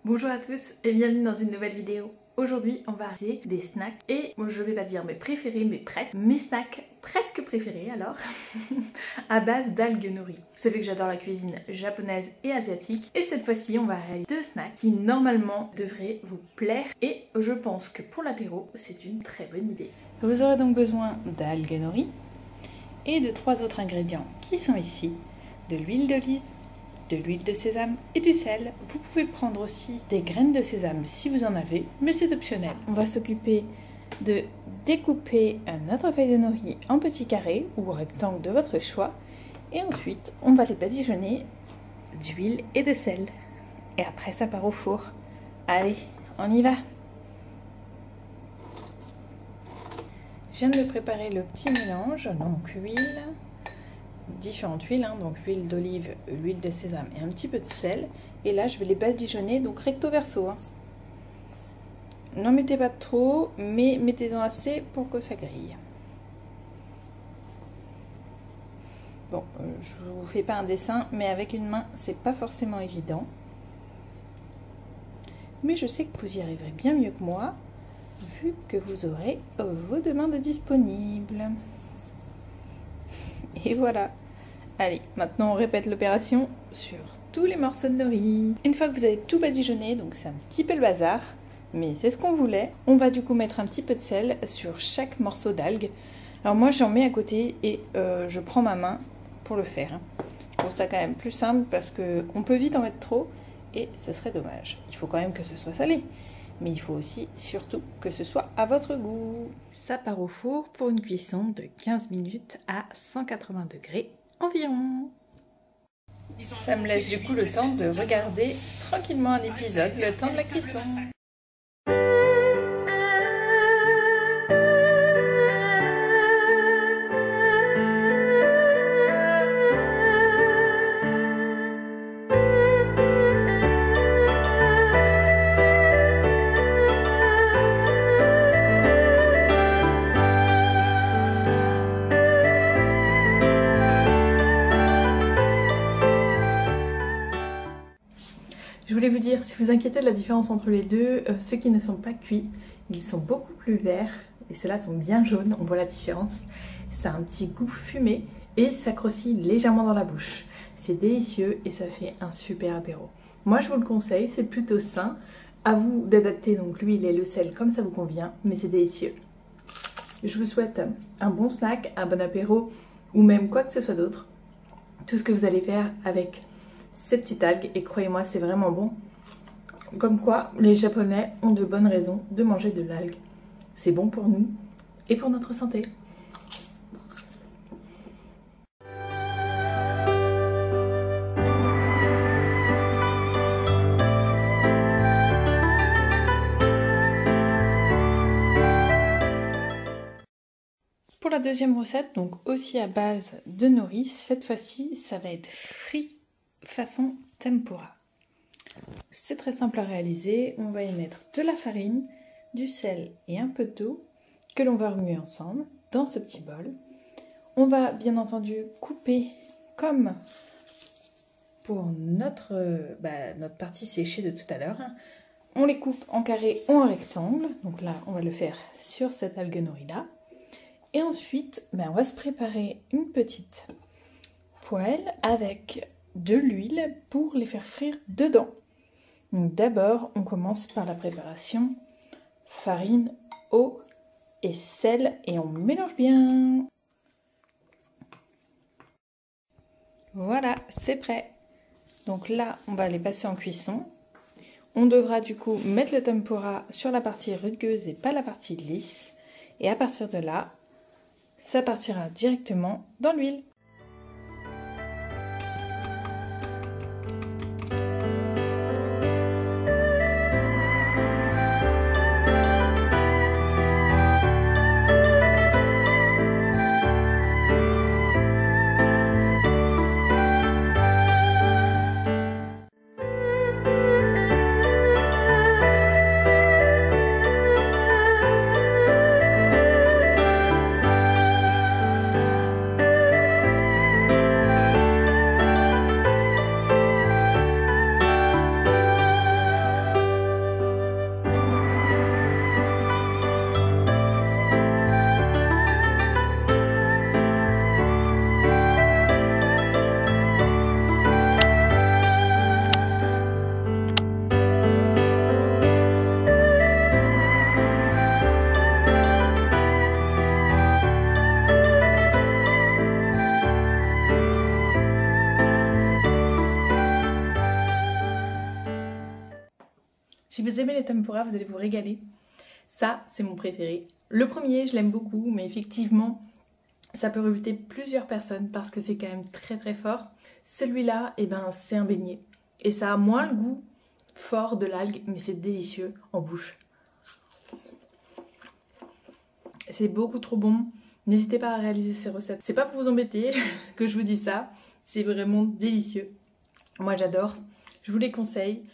Bonjour à tous et bienvenue dans une nouvelle vidéo. Aujourd'hui on va regarder des snacks et moi je vais pas dire mes préférés mais presque. Mes snacks presque préférés alors à base d'algues nourries. Vous savez que j'adore la cuisine japonaise et asiatique et cette fois-ci on va réaliser deux snacks qui normalement devraient vous plaire et je pense que pour l'apéro c'est une très bonne idée. Vous aurez donc besoin d'algues nourries et de trois autres ingrédients qui sont ici. De l'huile d'olive, de l'huile de sésame et du sel. Vous pouvez prendre aussi des graines de sésame si vous en avez, mais c'est optionnel. On va s'occuper de découper notre feuille de nori en petits carrés ou rectangles de votre choix. Et ensuite, on va les badigeonner d'huile et de sel. Et après, ça part au four. Allez, on y va! Je viens de préparer le petit mélange, donc huile, différentes huiles, donc huile d'olive, huile de sésame et un petit peu de sel. Et là, je vais les badigeonner, donc recto verso. N'en mettez pas trop, mais mettez-en assez pour que ça grille. Bon, je vous fais pas un dessin, mais avec une main, c'est pas forcément évident. Mais je sais que vous y arriverez bien mieux que moi, vu que vous aurez vos deux mains de disponibles. Et voilà. Allez, maintenant on répète l'opération sur tous les morceaux de nori. Une fois que vous avez tout badigeonné, donc c'est un petit peu le bazar, mais c'est ce qu'on voulait, on va du coup mettre un petit peu de sel sur chaque morceau d'algue. Alors moi j'en mets à côté et je prends ma main pour le faire. Je trouve ça quand même plus simple parce qu'on peut vite en mettre trop et ce serait dommage. Il faut quand même que ce soit salé, mais il faut aussi surtout que ce soit à votre goût. Ça part au four pour une cuisson de 15 minutes à 180 degrés environ. Ça me laisse du coup le temps de regarder tranquillement un épisode, le temps de la cuisson. Je voulais vous dire, si vous inquiétez de la différence entre les deux, ceux qui ne sont pas cuits, ils sont beaucoup plus verts et ceux-là sont bien jaunes, on voit la différence. Ça a un petit goût fumé et ça grossit légèrement dans la bouche. C'est délicieux et ça fait un super apéro. Moi je vous le conseille, c'est plutôt sain. À vous d'adapter donc l'huile et le sel comme ça vous convient, mais c'est délicieux. Je vous souhaite un bon snack, un bon apéro ou même quoi que ce soit d'autre. Tout ce que vous allez faire avec cette petite algue et croyez-moi c'est vraiment bon. Comme quoi les Japonais ont de bonnes raisons de manger de l'algue. C'est bon pour nous et pour notre santé. Pour la deuxième recette, donc aussi à base de nori, cette fois-ci ça va être frit façon tempura. C'est très simple à réaliser, on va y mettre de la farine, du sel et un peu d'eau que l'on va remuer ensemble dans ce petit bol. On va bien entendu couper comme pour notre partie séchée de tout à l'heure. On les coupe en carré ou en rectangle, donc là on va le faire sur cette algue nori là. Et ensuite on va se préparer une petite poêle avec de l'huile pour les faire frire dedans. Donc d'abord, on commence par la préparation farine, eau et sel et on mélange bien. Voilà, c'est prêt. Donc là, on va les passer en cuisson. On devra du coup mettre le tempura sur la partie rugueuse et pas la partie lisse. Et à partir de là, ça partira directement dans l'huile. Si vous aimez les tempura, vous allez vous régaler. Ça, c'est mon préféré. Le premier, je l'aime beaucoup, mais effectivement, ça peut rebuter plusieurs personnes parce que c'est quand même très très fort. Celui-là, eh ben, c'est un beignet. Et ça a moins le goût fort de l'algue, mais c'est délicieux en bouche. C'est beaucoup trop bon. N'hésitez pas à réaliser ces recettes. C'est pas pour vous embêter que je vous dis ça. C'est vraiment délicieux. Moi j'adore. Je vous les conseille.